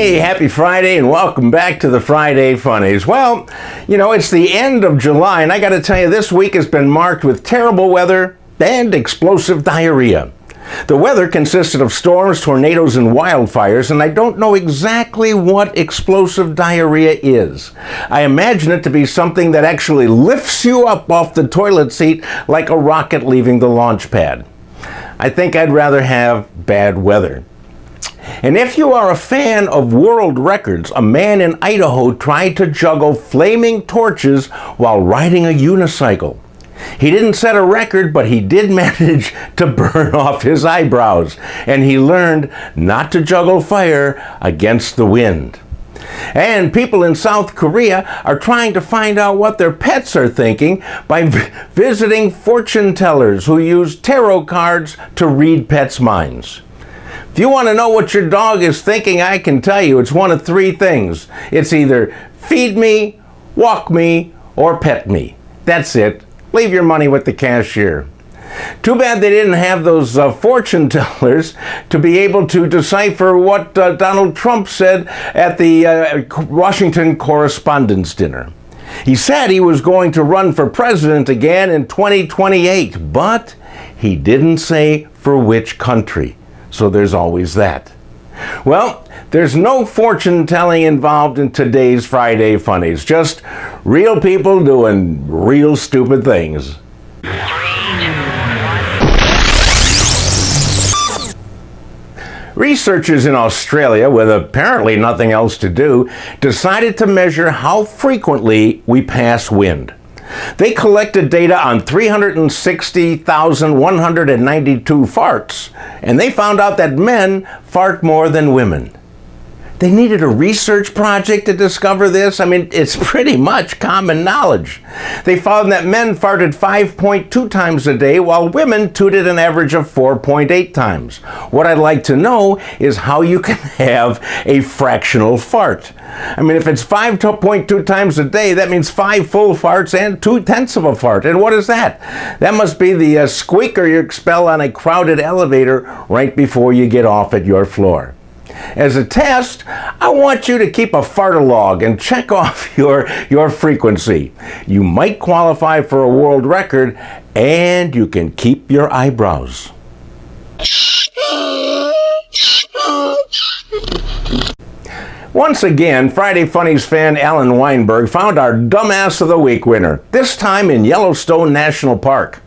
Hey, happy Friday and welcome back to the Friday Funnies. Well, it's the end of July and I gotta tell you, this week has been marked with terrible weather and explosive diarrhea. The weather consisted of storms, tornadoes, and wildfires, and I don't know exactly what explosive diarrhea is. I imagine it to be something that actually lifts you up off the toilet seat like a rocket leaving the launch pad. I think I'd rather have bad weather. And if you are a fan of world records, a man in Idaho tried to juggle flaming torches while riding a unicycle. He didn't set a record, but he did manage to burn off his eyebrows, and he learned not to juggle fire against the wind. And people in South Korea are trying to find out what their pets are thinking by visiting fortune tellers who use tarot cards to read pets' minds. If you want to know what your dog is thinking, I can tell you it's one of three things. It's either feed me, walk me, or pet me. That's it. Leave your money with the cashier. Too bad they didn't have those fortune tellers to be able to decipher what Donald Trump said at the Washington Correspondents' Dinner. He said he was going to run for president again in 2028, but he didn't say for which country. So there's always that. Well, there's no fortune telling involved in today's Friday Funnies, just real people doing real stupid things. Researchers in Australia, with apparently nothing else to do, decided to measure how frequently we pass wind. They collected data on 360,192 farts, and they found out that men fart more than women. They needed a research project to discover this. I mean, it's pretty much common knowledge. They found that men farted 5.2 times a day, while women tooted an average of 4.8 times. What I'd like to know is how you can have a fractional fart. I mean, if it's 5.2 times a day, that means 5 full farts and 2/10 of a fart. And what is that? That must be the squeaker you expel on a crowded elevator right before you get off at your floor. As a test, I want you to keep a fartalog and check off your frequency. You might qualify for a world record, and you can keep your eyebrows. Once again, Friday Funnies fan Alan Weinberg found our Dumbass of the Week winner, this time in Yellowstone National Park.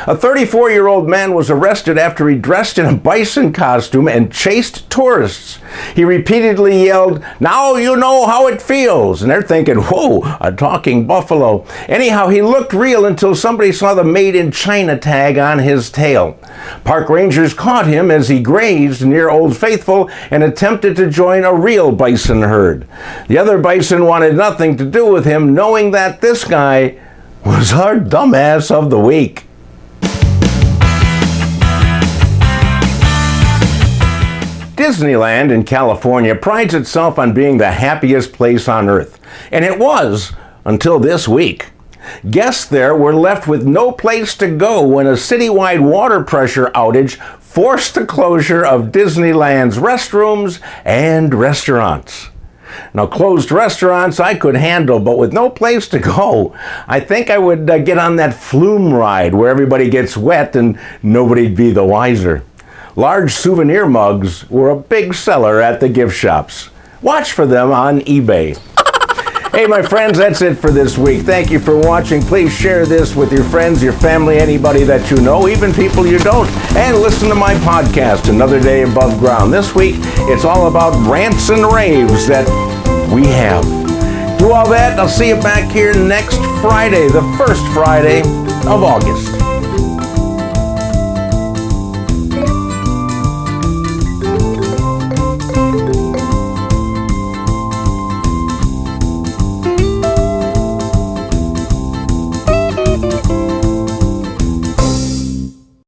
A 34-year-old man was arrested after he dressed in a bison costume and chased tourists. He repeatedly yelled, "Now you know how it feels." And they're thinking, whoa, a talking buffalo. Anyhow, he looked real until somebody saw the Made in China tag on his tail. Park rangers caught him as he grazed near Old Faithful and attempted to join a real bison herd. The other bison wanted nothing to do with him, knowing that this guy was our Dumbass of the Week. Disneyland in California prides itself on being the happiest place on earth, and it was until this week. Guests there were left with no place to go when a citywide water pressure outage forced the closure of Disneyland's restrooms and restaurants. Now, closed restaurants I could handle, but with no place to go, I think I would get on that flume ride where everybody gets wet and nobody'd be the wiser. Large souvenir mugs were a big seller at the gift shops. Watch for them on eBay. Hey, my friends, that's it for this week. Thank you for watching. Please share this with your friends, your family, anybody that you know, even people you don't. And listen to my podcast, Another Day Above Ground. This week, it's all about rants and raves that we have. Do all that. I'll see you back here next Friday, the first Friday of August.